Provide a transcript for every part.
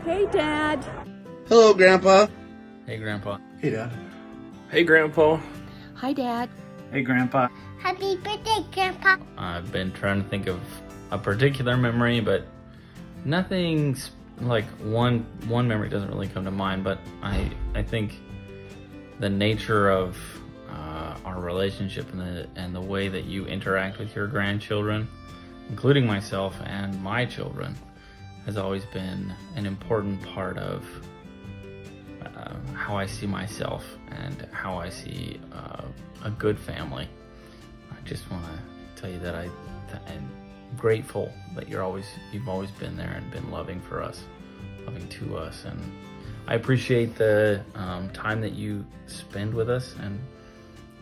Hey, Dad. Hello, Grandpa. Hey, Grandpa. Hey, Dad. Hey, Grandpa. Hi, Dad. Hey, Grandpa. Happy birthday, Grandpa. I've been trying to think of a particular memory, but nothing's like one memory doesn't really come to mind, but I think the nature of our relationship and the way that you interact with your grandchildren, including myself and my children, has always been an important part of how I see myself and how I see a good family. I just want to tell you that I'm grateful that you've always been there and been loving for us, loving to us, and I appreciate the time that you spend with us, and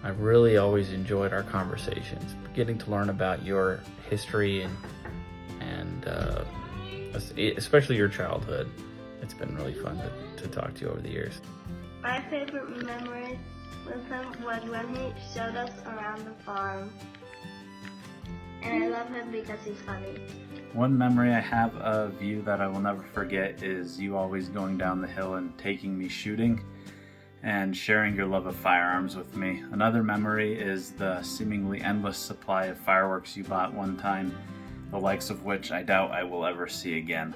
I've really always enjoyed our conversations, getting to learn about your history and especially your childhood. It's been really fun to talk to you over the years. My favorite memory with him was when he showed us around the farm. And I love him because he's funny. One memory I have of you that I will never forget is you always going down the hill and taking me shooting and sharing your love of firearms with me. Another memory is the seemingly endless supply of fireworks you bought one time, the likes of which I doubt I will ever see again.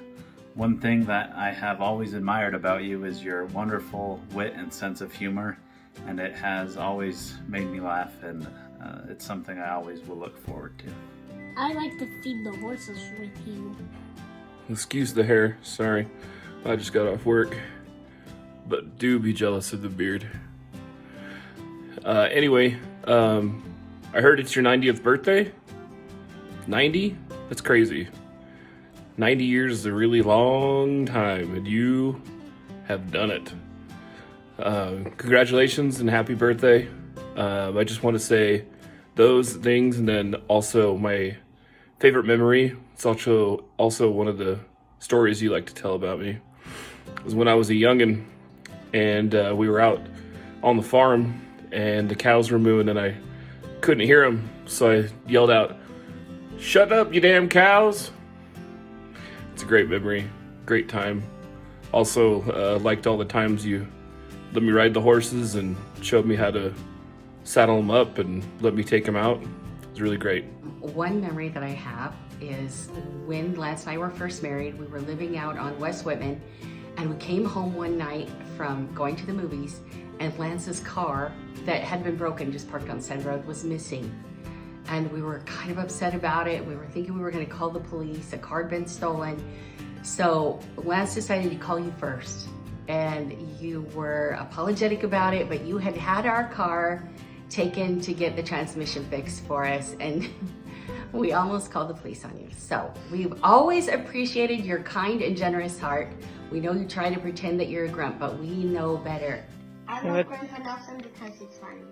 One thing that I have always admired about you is your wonderful wit and sense of humor, and it has always made me laugh, and it's something I always will look forward to. I like to feed the horses with you. Excuse the hair, sorry. I just got off work. But do be jealous of the beard. Anyway, I heard it's your 90th birthday? 90? That's crazy. 90 years is a really long time, and you have done it. Congratulations and happy birthday. I just want to say those things, and then also my favorite memory. It's also one of the stories you like to tell about me. It was when I was a youngin', and we were out on the farm, and the cows were mooing, and I couldn't hear them, so I yelled out, "Shut up, you damn cows!" It's a great memory, great time. Also, liked all the times you let me ride the horses and showed me how to saddle them up and let me take them out. It was really great. One memory that I have is when Lance and I were first married. We were living out on West Whitman, and we came home one night from going to the movies, and Lance's car that had been broken, just parked on Sand Road, was missing. And we were kind of upset about it. We were thinking we were gonna call the police. A car had been stolen. So Lance decided to call you first. And you were apologetic about it, but you had had our car taken to get the transmission fixed for us, and we almost called the police on you. So we've always appreciated your kind and generous heart. We know you try to pretend that you're a grump, but we know better. I love Grandpa Nelson because he's funny.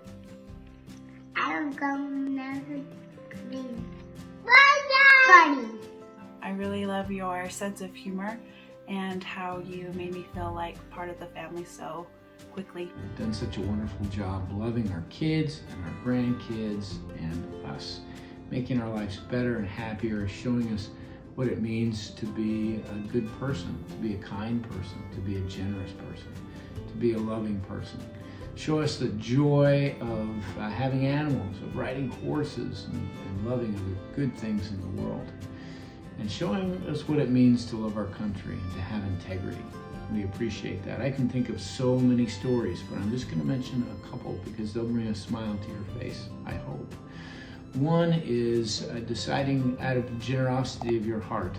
I don't go never be funny. I really love your sense of humor and how you made me feel like part of the family so quickly. You've done such a wonderful job loving our kids and our grandkids and us, making our lives better and happier, showing us what it means to be a good person, to be a kind person, to be a generous person, to be a loving person. Show us the joy of having animals, of riding horses and loving the good things in the world. And showing us what it means to love our country and to have integrity. We appreciate that. I can think of so many stories, but I'm just going to mention a couple because they'll bring a smile to your face, I hope. One is deciding out of the generosity of your heart,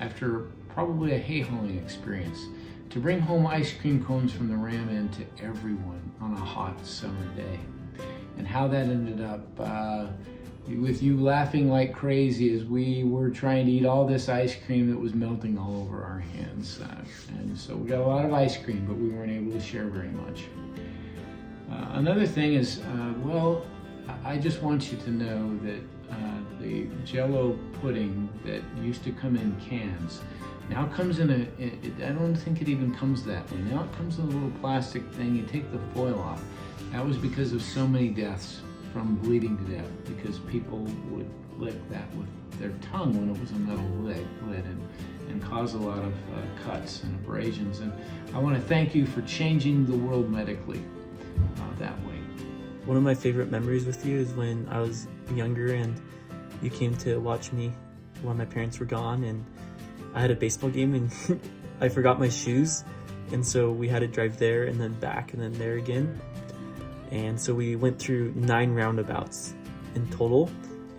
after probably a hay-hauling experience, to bring home ice cream cones from the Ram Inn to everyone on a hot summer day. And how that ended up with you laughing like crazy as we were trying to eat all this ice cream that was melting all over our hands. And so we got a lot of ice cream, but we weren't able to share very much. Another thing is, I just want you to know that the Jell-O pudding that used to come in cans now comes in I don't think it even comes that way. Now it comes in a little plastic thing. You take the foil off. That was because of so many deaths from bleeding to death, because people would lick that with their tongue when it was a metal lid and cause a lot of cuts and abrasions. And I want to thank you for changing the world medically that way. One of my favorite memories with you is when I was younger and you came to watch me while my parents were gone, and I had a baseball game and I forgot my shoes, and so we had to drive there and then back and then there again. And so we went through 9 roundabouts in total,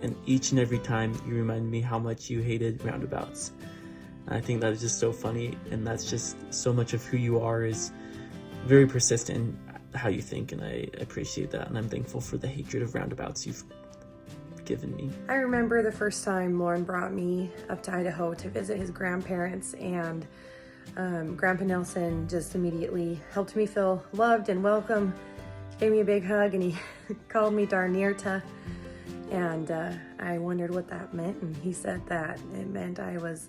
and each and every time you reminded me how much you hated roundabouts. And I think that is just so funny, and that's just so much of who you are, is very persistent in how you think, and I appreciate that, and I'm thankful for the hatred of roundabouts you've given me. I remember the first time Lauren brought me up to Idaho to visit his grandparents, and Grandpa Nelson just immediately helped me feel loved and welcome. He gave me a big hug and he called me Darnierta, and I wondered what that meant, and he said that it meant I was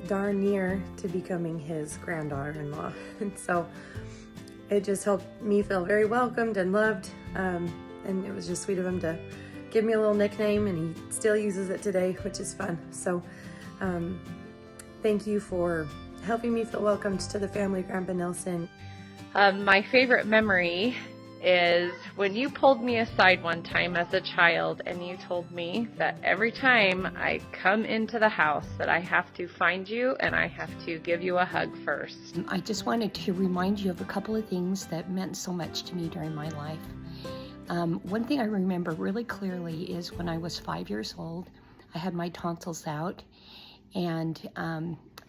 darn near to becoming his granddaughter-in-law. And so it just helped me feel very welcomed and loved, and it was just sweet of him to give me a little nickname, and he still uses it today, which is fun. So thank you for helping me feel welcomed to the family, Grandpa Nelson. My favorite memory is when you pulled me aside one time as a child and you told me that every time I come into the house that I have to find you and I have to give you a hug first. I just wanted to remind you of a couple of things that meant so much to me during my life. One thing I remember really clearly is when I was 5 years old, I had my tonsils out, and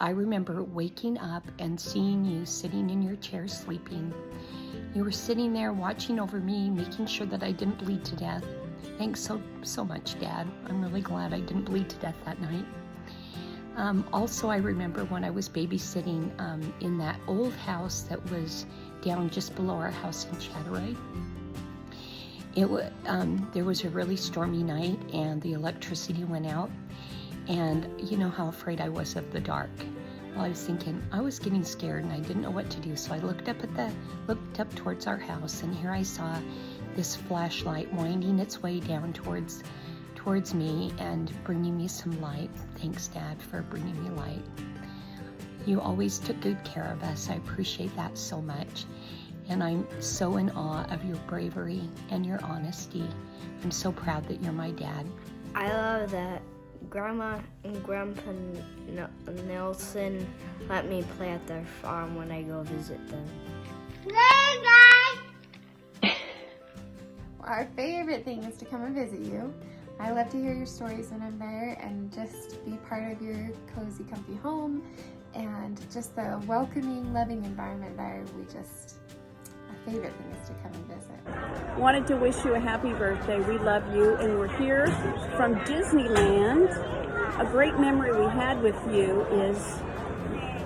I remember waking up and seeing you sitting in your chair sleeping. You were sitting there watching over me, making sure that I didn't bleed to death. Thanks so much, Dad. I'm really glad I didn't bleed to death that night. Also, I remember when I was babysitting in that old house that was down just below our house in Chattaray. There was a really stormy night and the electricity went out, and you know how afraid I was of the dark. Well, I was thinking, I was getting scared and I didn't know what to do, so I looked up towards our house, and here I saw this flashlight winding its way down towards me and bringing me some light. Thanks, Dad, for bringing me light. You always took good care of us. I appreciate that so much. And I'm so in awe of your bravery and your honesty. I'm so proud that you're my dad. I love that Grandma and Grandpa Nelson let me play at their farm when I go visit them. Hey guys! Our favorite thing is to come and visit you. I love to hear your stories when I'm there and just be part of your cozy, comfy home, and just the welcoming, loving environment there. Our favorite thing is to come and visit. Wanted to wish you a happy birthday. We love you, and we're here from Disneyland. A great memory we had with you is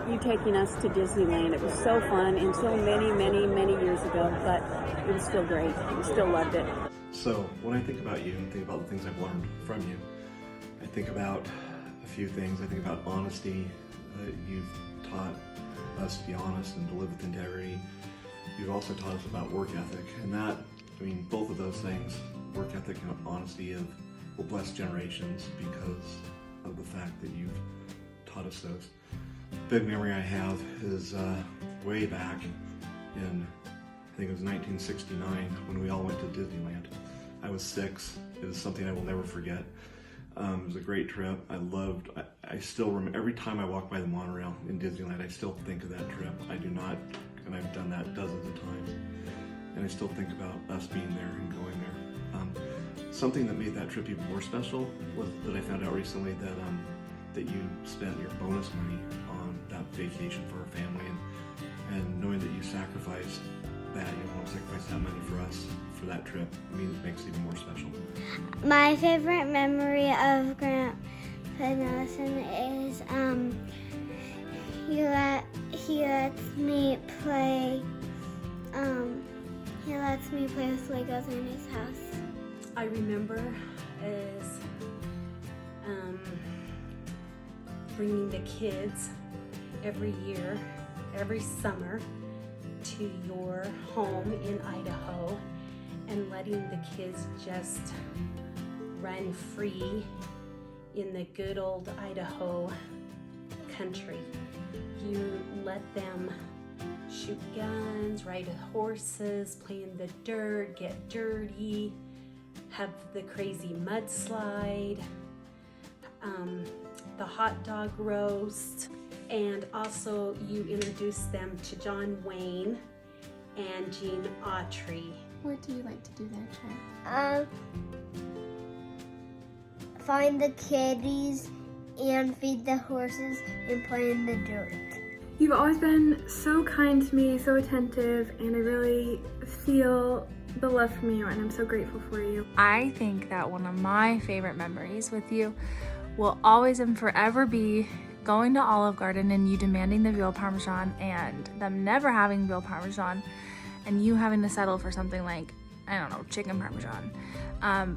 you taking us to Disneyland. It was so fun and so many years ago, but it was still great. We still loved it. So when I think about you and think about the things I've learned from you, I think about a few things. I think about honesty. You've taught us to be honest and to live with integrity. You've also taught us about work ethic, and that, I mean, both of those things, work ethic and honesty, will bless generations because of the fact that you've taught us those. Big memory I have is way back in, I think it was 1969, when we all went to Disneyland. I was 6. It is something I will never forget. It was a great trip. I still remember, every time I walk by the monorail in Disneyland, I still think of that trip. I do not, and I've done that dozens of times, and I still think about us being there and going there. Something that made that trip even more special was that I found out recently that you spent your bonus money on that vacation for our family, and knowing that you sacrificed that, you want to sacrifice that money for us for that trip, I mean, it makes it even more special. My favorite memory of Grandpa Nelson is he lets me play with Legos in his house. I remember as bringing the kids every year, every summer, to your home in Idaho and letting the kids just run free in the good old Idaho country. You let them shoot guns, ride horses, play in the dirt, get dirty, have the crazy mudslide, the hot dog roast, and also you introduce them to John Wayne and Gene Autry. What do you like to do there, Trent? Find the kitties and feed the horses and play in the dirt. You've always been so kind to me, so attentive, and I really feel the love from you, and I'm so grateful for you. I think that one of my favorite memories with you will always and forever be going to Olive Garden and you demanding the veal parmesan and them never having veal parmesan and you having to settle for something like, I don't know, chicken parmesan.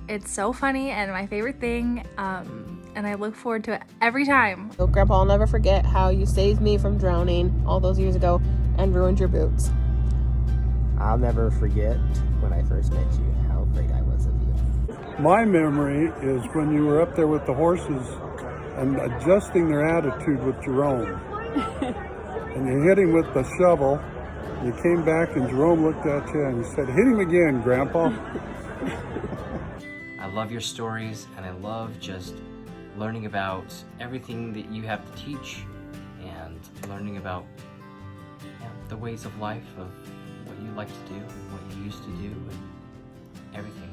It's so funny and my favorite thing, and I look forward to it every time. So Grandpa, I'll never forget how you saved me from drowning all those years ago and ruined your boots. I'll never forget when I first met you, how afraid I was of you. My memory is when you were up there with the horses and adjusting their attitude with Jerome. And you hit him with the shovel. You came back and Jerome looked at you and said, "Hit him again, Grandpa." I love your stories, and I love just learning about everything that you have to teach and learning about the ways of life, of what you like to do, what you used to do, and everything.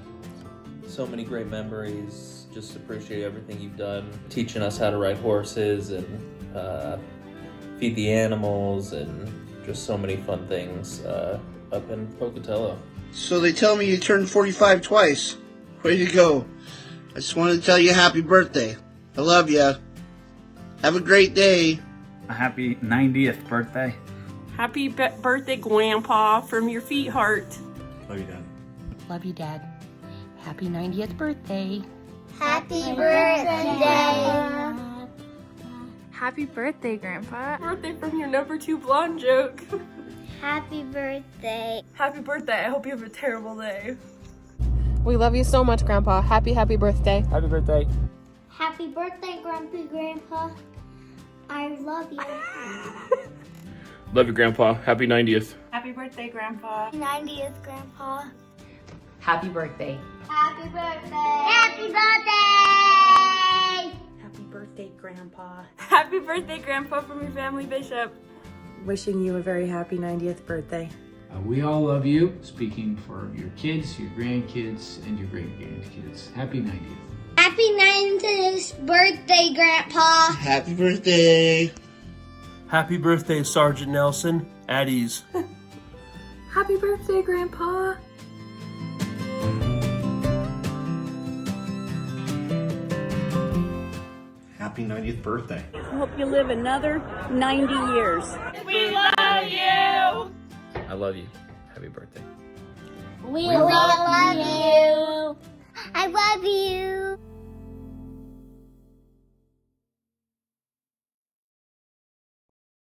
So many great memories. Just appreciate everything you've done, teaching us how to ride horses and feed the animals, and just so many fun things up in Pocatello. So they tell me you turned 45 twice. Way to go. I just wanted to tell you happy birthday. I love you. Have a great day. A happy 90th birthday. Happy birthday, Grandpa, from your feet heart. Love you, Dad. Love you, Dad. Happy 90th birthday. Happy birthday. Happy birthday, Grandpa. Birthday from your number 2 blonde joke. Happy birthday. Happy birthday. I hope you have a terrible day. We love you so much, Grandpa. Happy birthday. Happy birthday. Happy birthday, Grumpy Grandpa. I love you. Love you, Grandpa. Happy 90th. Happy birthday, Grandpa. 90th, Grandpa. Happy birthday. Happy birthday. Happy birthday. Happy birthday, Grandpa. Happy birthday, Grandpa, from your family bishop. Wishing you a very happy 90th birthday. We all love you, speaking for your kids, your grandkids, and your great-grandkids. Happy 90th. Happy 90th birthday, Grandpa. Happy birthday. Happy birthday, Sergeant Nelson. At ease. Happy birthday, Grandpa. Happy 90th birthday. I hope you live another 90 years. We love you. I love you. Happy birthday. We love you. I love you.